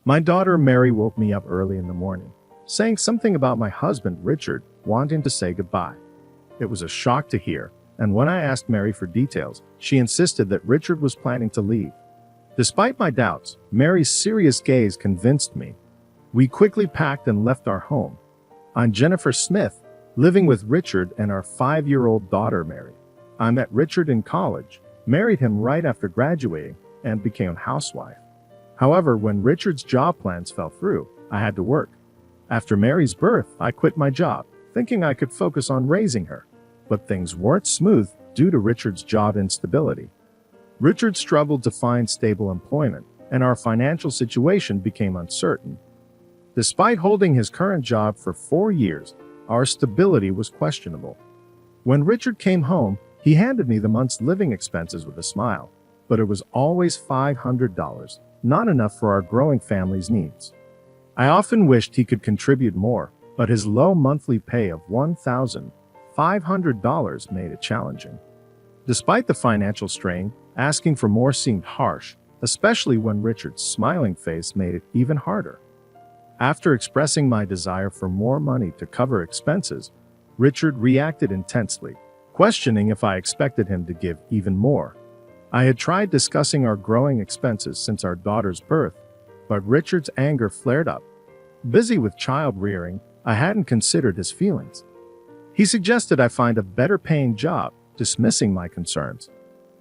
My daughter Mary woke me up early in the morning, saying something about my husband Richard wanting to say goodbye. It was a shock to hear, and when I asked Mary for details, she insisted that Richard was planning to leave. Despite my doubts, Mary's serious gaze convinced me. We quickly packed and left our home. I'm Jennifer Smith, living with Richard and our 5-year-old daughter Mary. I met Richard in college, married him right after graduating, and became a housewife. However, when Richard's job plans fell through, I had to work. After Mary's birth, I quit my job, thinking I could focus on raising her. But things weren't smooth due to Richard's job instability. Richard struggled to find stable employment, and our financial situation became uncertain. Despite holding his current job for 4 years, our stability was questionable. When Richard came home, he handed me the month's living expenses with a smile, but it was always $500, not enough for our growing family's needs. I often wished he could contribute more, but his low monthly pay of $1,500 made it challenging. Despite the financial strain, asking for more seemed harsh, especially when Richard's smiling face made it even harder. After expressing my desire for more money to cover expenses, Richard reacted intensely, questioning if I expected him to give even more. I had tried discussing our growing expenses since our daughter's birth, but Richard's anger flared up. Busy with child rearing, I hadn't considered his feelings. He suggested I find a better paying job, dismissing my concerns.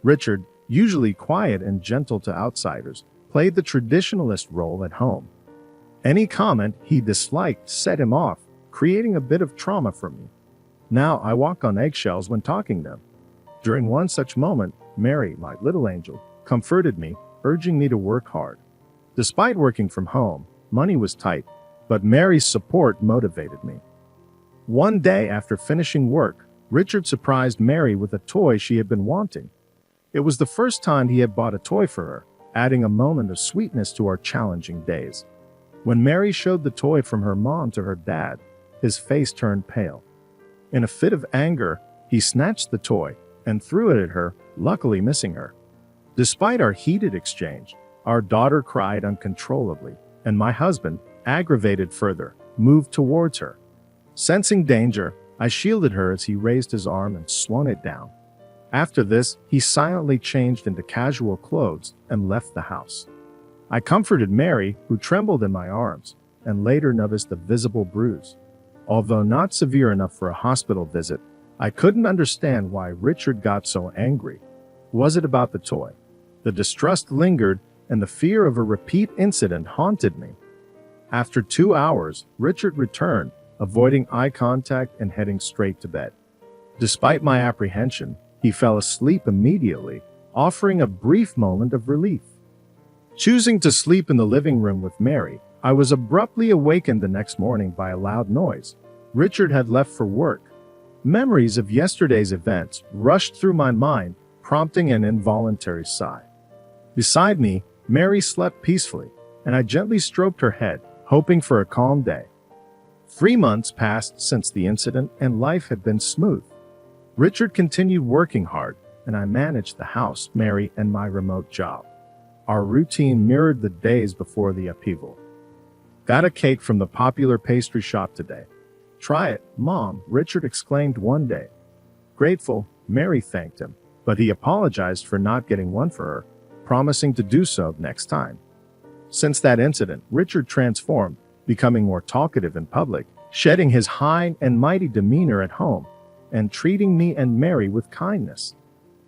Richard, usually quiet and gentle to outsiders, played the traditionalist role at home. Any comment he disliked set him off, creating a bit of trauma for me. Now I walk on eggshells when talking to him. During one such moment, Mary, my little angel, comforted me, urging me to work hard. Despite working from home, money was tight, but Mary's support motivated me. One day after finishing work, Richard surprised Mary with a toy she had been wanting. It was the first time he had bought a toy for her, adding a moment of sweetness to our challenging days. When Mary showed the toy from her mom to her dad, his face turned pale. In a fit of anger, he snatched the toy and threw it at her, luckily missing her. Despite our heated exchange, our daughter cried uncontrollably, and my husband, aggravated further, moved towards her. Sensing danger, I shielded her as he raised his arm and swung it down. After this, he silently changed into casual clothes and left the house. I comforted Mary, who trembled in my arms, and later noticed a visible bruise. Although not severe enough for a hospital visit, I couldn't understand why Richard got so angry. Was it about the toy? The distrust lingered, and the fear of a repeat incident haunted me. After 2 hours, Richard returned, avoiding eye contact and heading straight to bed. Despite my apprehension, he fell asleep immediately, offering a brief moment of relief. Choosing to sleep in the living room with Mary, I was abruptly awakened the next morning by a loud noise. Richard had left for work. Memories of yesterday's events rushed through my mind, prompting an involuntary sigh. Beside me, Mary slept peacefully, and I gently stroked her head, hoping for a calm day. 3 months passed since the incident, and life had been smooth. Richard continued working hard, and I managed the house, Mary, and my remote job. Our routine mirrored the days before the upheaval. Got a cake from the popular pastry shop today. Try it, Mom, Richard exclaimed one day. Grateful, Mary thanked him, but he apologized for not getting one for her, promising to do so next time. Since that incident, Richard transformed, becoming more talkative in public, shedding his high and mighty demeanor at home, and treating me and Mary with kindness.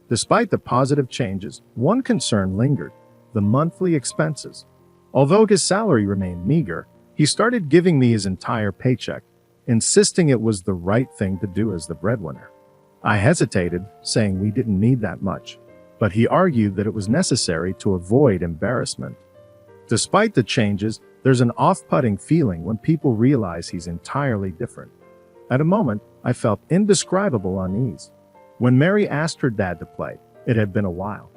Despite the positive changes, one concern lingered: the monthly expenses. Although his salary remained meager, he started giving me his entire paycheck, insisting it was the right thing to do as the breadwinner. I hesitated, saying we didn't need that much, but he argued that it was necessary to avoid embarrassment. Despite the changes, there's an off-putting feeling when people realize he's entirely different. At a moment, I felt indescribable unease. When Mary asked her dad to play, it had been a while.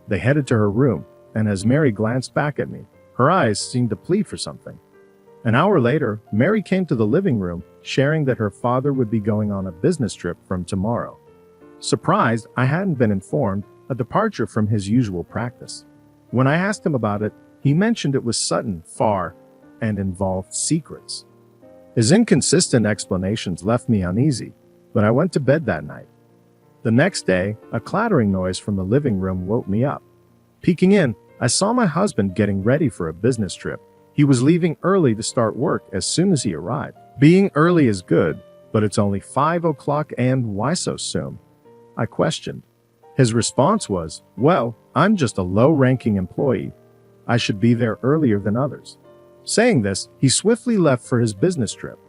They headed to her room, and as Mary glanced back at me, her eyes seemed to plead for something. An hour later, Mary came to the living room, sharing that her father would be going on a business trip from tomorrow. Surprised I hadn't been informed, a departure from his usual practice. When I asked him about it, He mentioned it was sudden, far, and involved secrets. His inconsistent explanations left me uneasy, but I went to bed that night. The next day, a clattering noise from the living room woke me up. Peeking in, I saw my husband getting ready for a business trip. He was leaving early to start work as soon as he arrived. Being early is good, but it's only 5 o'clock and why so soon? I questioned. His response was, well, I'm just a low-ranking employee. I should be there earlier than others. Saying this, he swiftly left for his business trip.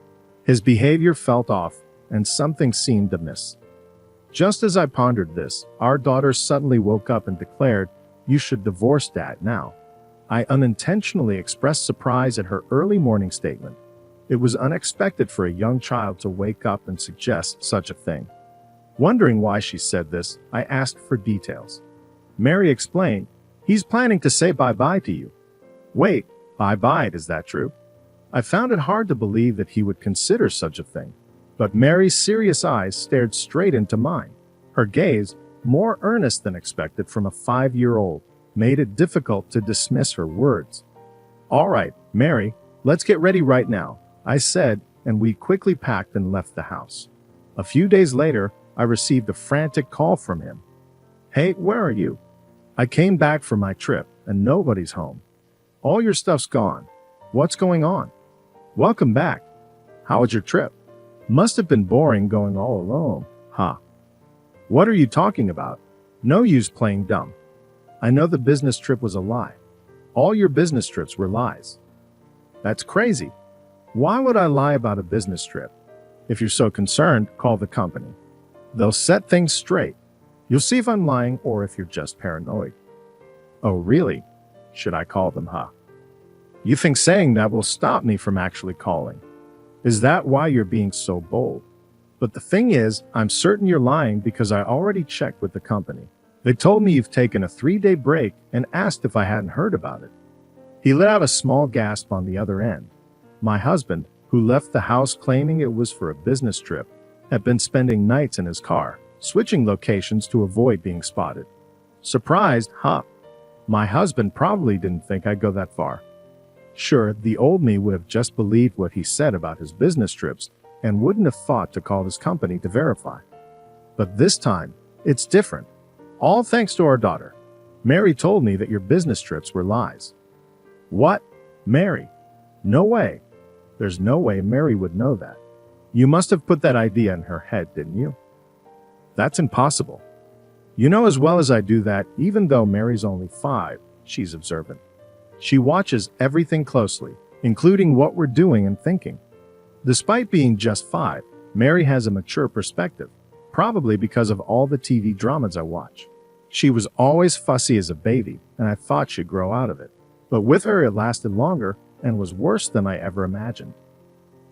His behavior felt off, and something seemed amiss. Just as I pondered this, our daughter suddenly woke up and declared, "You should divorce Dad now." I unintentionally expressed surprise at her early morning statement. It was unexpected for a young child to wake up and suggest such a thing. Wondering why she said this, I asked for details. Mary explained, "He's planning to say bye-bye to you." Wait, bye-bye, is that true? I found it hard to believe that he would consider such a thing. But Mary's serious eyes stared straight into mine. Her gaze, more earnest than expected from a 5-year-old, made it difficult to dismiss her words. "All right, Mary, let's get ready right now," I said, and we quickly packed and left the house. A few days later, I received a frantic call from him. "Hey, where are you? I came back from my trip, and nobody's home. All your stuff's gone. What's going on? Welcome back. How was your trip? Must have been boring going all alone, huh? What are you talking about? No use playing dumb. I know the business trip was a lie. All your business trips were lies." "That's crazy. Why would I lie about a business trip? If you're so concerned, call the company. They'll set things straight. You'll see if I'm lying or if you're just paranoid." "Oh, really? Should I call them, huh? You think saying that will stop me from actually calling? Is that why you're being so bold? But the thing is, I'm certain you're lying because I already checked with the company. They told me you've taken a 3-day break and asked if I hadn't heard about it." He let out a small gasp on the other end. My husband, who left the house claiming it was for a business trip, had been spending nights in his car, switching locations to avoid being spotted. Surprised, huh? My husband probably didn't think I'd go that far. Sure, the old me would have just believed what he said about his business trips and wouldn't have thought to call his company to verify. But this time, it's different. All thanks to our daughter. Mary told me that your business trips were lies. What? Mary? No way. There's no way Mary would know that. You must have put that idea in her head, didn't you? That's impossible. You know as well as I do that even though Mary's only 5, she's observant. She watches everything closely, including what we're doing and thinking. Despite being just 5, Mary has a mature perspective, probably because of all the TV dramas I watch. She was always fussy as a baby, and I thought she'd grow out of it. But with her it lasted longer and was worse than I ever imagined.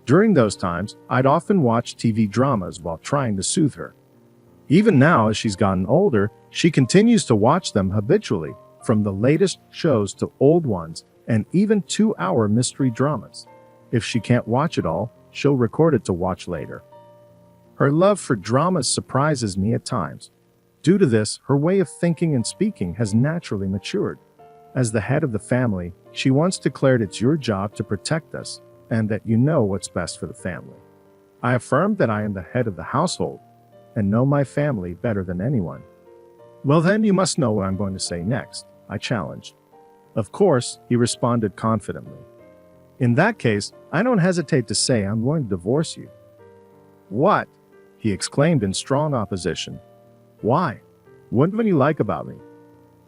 During those times, I'd often watch TV dramas while trying to soothe her. Even now, as she's gotten older, she continues to watch them habitually, from the latest shows to old ones, and even 2-hour mystery dramas. If she can't watch it all, she'll record it to watch later. Her love for dramas surprises me at times. Due to this, her way of thinking and speaking has naturally matured. As the head of the family, she once declared it's your job to protect us, and that you know what's best for the family. I affirmed that I am the head of the household, and know my family better than anyone. "Well then, you must know what I'm going to say next," I challenged. "Of course," he responded confidently. "In that case, I don't hesitate to say I'm going to divorce you." "What?" he exclaimed in strong opposition. "Why? What do you like about me?"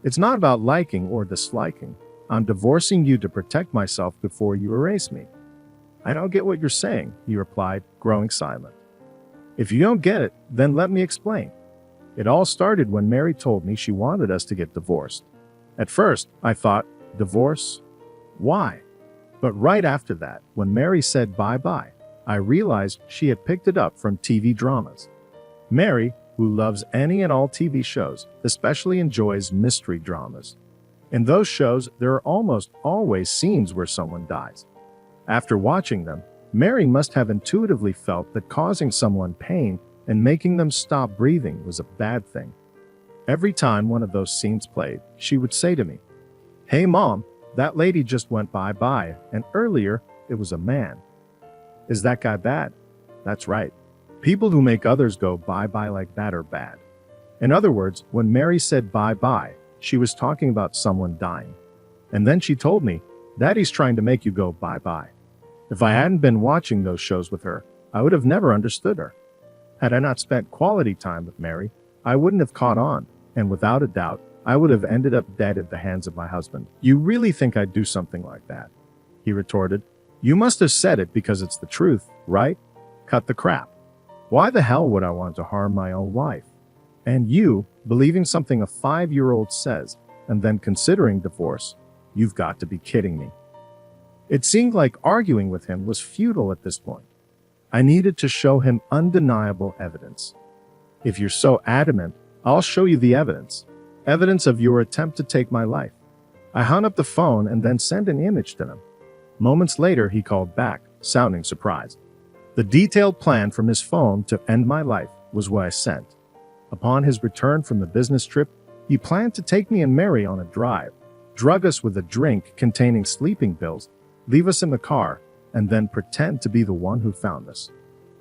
"It's not about liking or disliking. I'm divorcing you to protect myself before you erase me." "I don't get what you're saying," he replied, growing silent. "If you don't get it, then let me explain. It all started when Mary told me she wanted us to get divorced. At first, I thought, divorce? Why? But right after that, when Mary said bye-bye, I realized she had picked it up from TV dramas. Mary, who loves any and all TV shows, especially enjoys mystery dramas. In those shows, there are almost always scenes where someone dies. After watching them, Mary must have intuitively felt that causing someone pain and making them stop breathing was a bad thing. Every time one of those scenes played, she would say to me, "Hey Mom, That lady just went bye-bye, and earlier, it was a man. Is that guy bad? That's right. People who make others go bye-bye like that are bad. In other words, when Mary said bye-bye, she was talking about someone dying. And then she told me, Daddy's trying to make you go bye-bye. If I hadn't been watching those shows with her, I would have never understood her. Had I not spent quality time with Mary, I wouldn't have caught on, and without a doubt, I would have ended up dead at the hands of my husband. You really think I'd do something like that? He retorted. You must have said it because it's the truth, right? Cut the crap. Why the hell would I want to harm my own wife? And you, believing something a 5-year-old says, and then considering divorce, you've got to be kidding me. It seemed like arguing with him was futile at this point. I needed to show him undeniable evidence. If you're so adamant, I'll show you the evidence. Evidence of your attempt to take my life. I hung up the phone and then sent an image to him. Moments later, he called back, sounding surprised. The detailed plan from his phone to end my life was what I sent. Upon his return from the business trip, he planned to take me and Mary on a drive, drug us with a drink containing sleeping pills, leave us in the car, and then pretend to be the one who found us.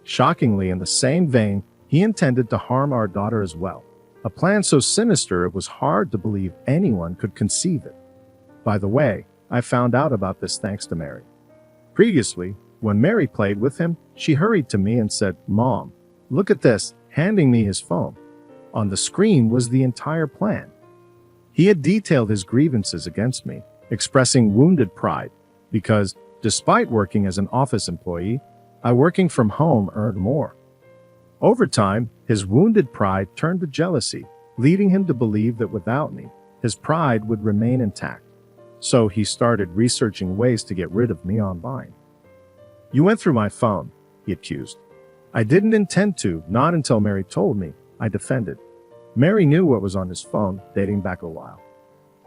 Shockingly, in the same vein, he intended to harm our daughter as well. A plan so sinister it was hard to believe anyone could conceive it. By the way, I found out about this thanks to Mary. Previously, when Mary played with him, she hurried to me and said, Mom, look at this, handing me his phone. On the screen was the entire plan. He had detailed his grievances against me, expressing wounded pride, because, despite working as an office employee, I working from home earned more. Over time, his wounded pride turned to jealousy, leading him to believe that without me, his pride would remain intact. So he started researching ways to get rid of me online. You went through my phone, he accused. I didn't intend to, not until Mary told me, I defended. Mary knew what was on his phone, dating back a while.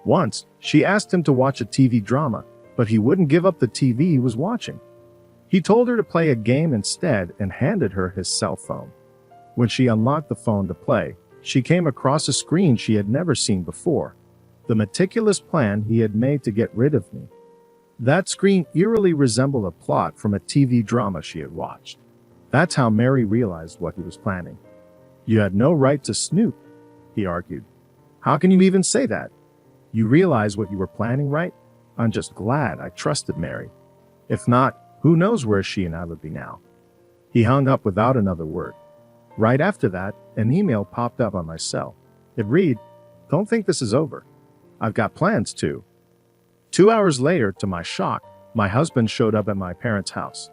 Once, she asked him to watch a TV drama, but he wouldn't give up the TV he was watching. He told her to play a game instead and handed her his cell phone. When she unlocked the phone to play, she came across a screen she had never seen before, the meticulous plan he had made to get rid of me. That screen eerily resembled a plot from a TV drama she had watched. That's how Mary realized what he was planning. You had no right to snoop, he argued. How can you even say that? You realize what you were planning, right? I'm just glad I trusted Mary. If not, who knows where she and I would be now. He hung up without another word. Right after that, an email popped up on my cell. It read, Don't think this is over. I've got plans too. 2 hours later, to my shock, my husband showed up at my parents' house.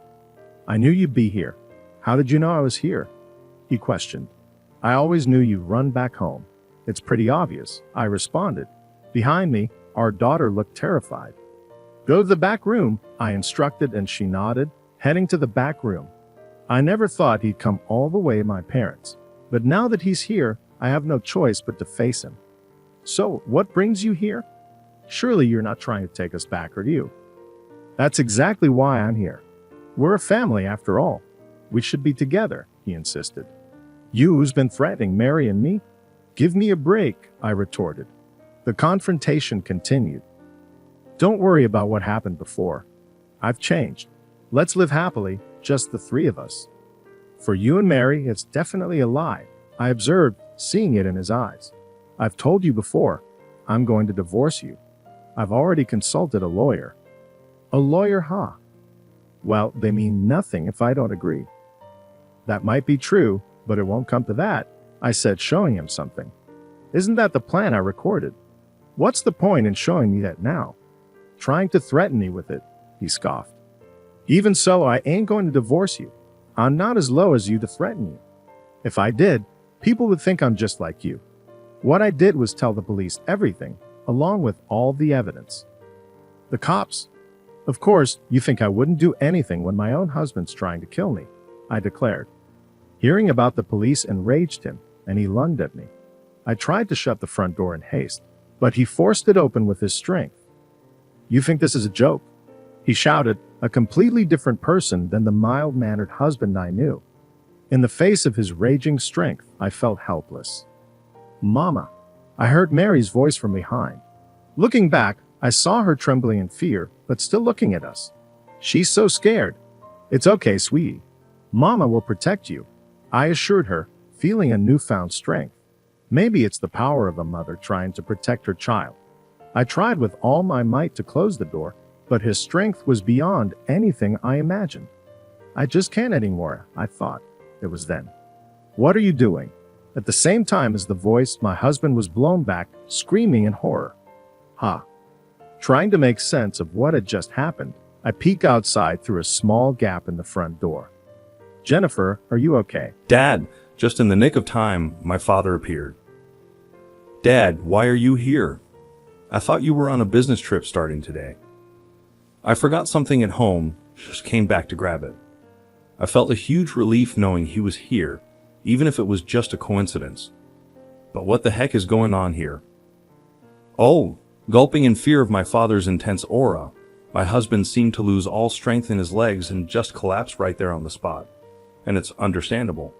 I knew you'd be here. How did you know I was here? He questioned. I always knew you'd run back home. It's pretty obvious, I responded. Behind me, our daughter looked terrified. Go to the back room, I instructed, and she nodded, heading to the back room. I never thought he'd come all the way to my parents, but now that he's here, I have no choice but to face him. So, what brings you here? Surely you're not trying to take us back, are you? That's exactly why I'm here. We're a family after all. We should be together, he insisted. You who's been threatening Mary and me? Give me a break, I retorted. The confrontation continued. Don't worry about what happened before. I've changed. Let's live happily, just the three of us. For you and Mary, it's definitely a lie, I observed, seeing it in his eyes. I've told you before, I'm going to divorce you. I've already consulted a lawyer. A lawyer, huh? Well, they mean nothing if I don't agree. That might be true, but it won't come to that, I said, showing him something. Isn't that the plan I recorded? What's the point in showing me that now? Trying to threaten me with it, he scoffed. Even so, I ain't going to divorce you. I'm not as low as you to threaten you. If I did, people would think I'm just like you. What I did was tell the police everything, along with all the evidence. The cops? Of course, you think I wouldn't do anything when my own husband's trying to kill me, I declared. Hearing about the police enraged him, and he lunged at me. I tried to shut the front door in haste, but he forced it open with his strength. You think this is a joke? He shouted, a completely different person than the mild-mannered husband I knew. In the face of his raging strength, I felt helpless. Mama, I heard Mary's voice from behind. Looking back, I saw her trembling in fear, but still looking at us. She's so scared. It's okay, sweetie. Mama will protect you, I assured her, feeling a newfound strength. Maybe it's the power of a mother trying to protect her child. I tried with all my might to close the door, but his strength was beyond anything I imagined. I just can't anymore, I thought. It was then. What are you doing? At the same time as the voice, my husband was blown back, screaming in horror. Ha! Trying to make sense of what had just happened, I peek outside through a small gap in the front door. Jennifer, are you okay? Dad, just in the nick of time, my father appeared. Dad, why are you here? I thought you were on a business trip starting today. I forgot something at home, just came back to grab it. I felt a huge relief knowing he was here, even if it was just a coincidence. But what the heck is going on here? Oh, gulping in fear of my father's intense aura, my husband seemed to lose all strength in his legs and just collapse right there on the spot. And it's understandable.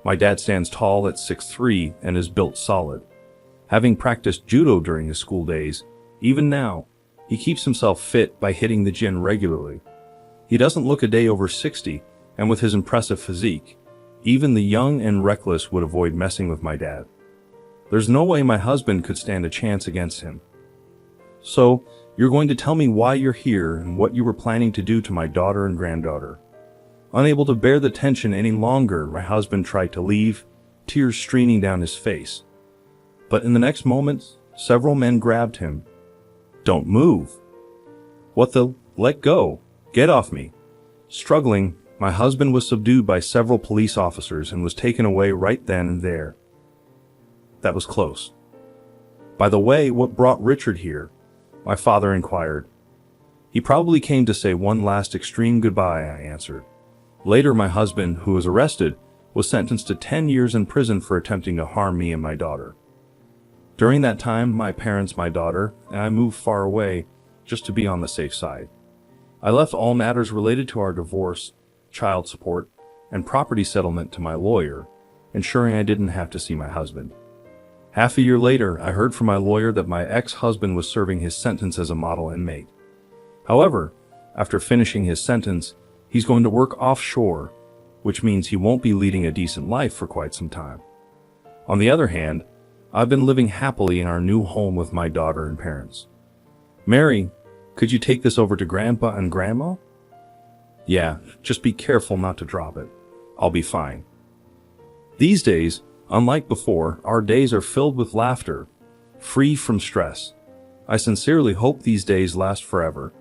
My dad stands tall at 6'3" and is built solid. Having practiced judo during his school days, even now, he keeps himself fit by hitting the gym regularly. He doesn't look a day over 60, and with his impressive physique, even the young and reckless would avoid messing with my dad. There's no way my husband could stand a chance against him. So, you're going to tell me why you're here and what you were planning to do to my daughter and granddaughter. Unable to bear the tension any longer, my husband tried to leave, tears streaming down his face. But in the next moment, several men grabbed him. Don't move. What the? Let go. Get off me. Struggling, my husband was subdued by several police officers and was taken away right then and there. That was close. By the way, what brought Richard here? My father inquired. He probably came to say one last extreme goodbye, I answered. Later, my husband, who was arrested, was sentenced to 10 years in prison for attempting to harm me and my daughter. During that time, my parents, my daughter, and I moved far away just to be on the safe side. I left all matters related to our divorce, child support, and property settlement to my lawyer, ensuring I didn't have to see my husband. Half a year later, I heard from my lawyer that my ex-husband was serving his sentence as a model inmate. However, after finishing his sentence, he's going to work offshore, which means he won't be leading a decent life for quite some time. On the other hand, I've been living happily in our new home with my daughter and parents. Mary, could you take this over to Grandpa and Grandma? Yeah, just be careful not to drop it. I'll be fine. These days, unlike before, our days are filled with laughter, free from stress. I sincerely hope these days last forever.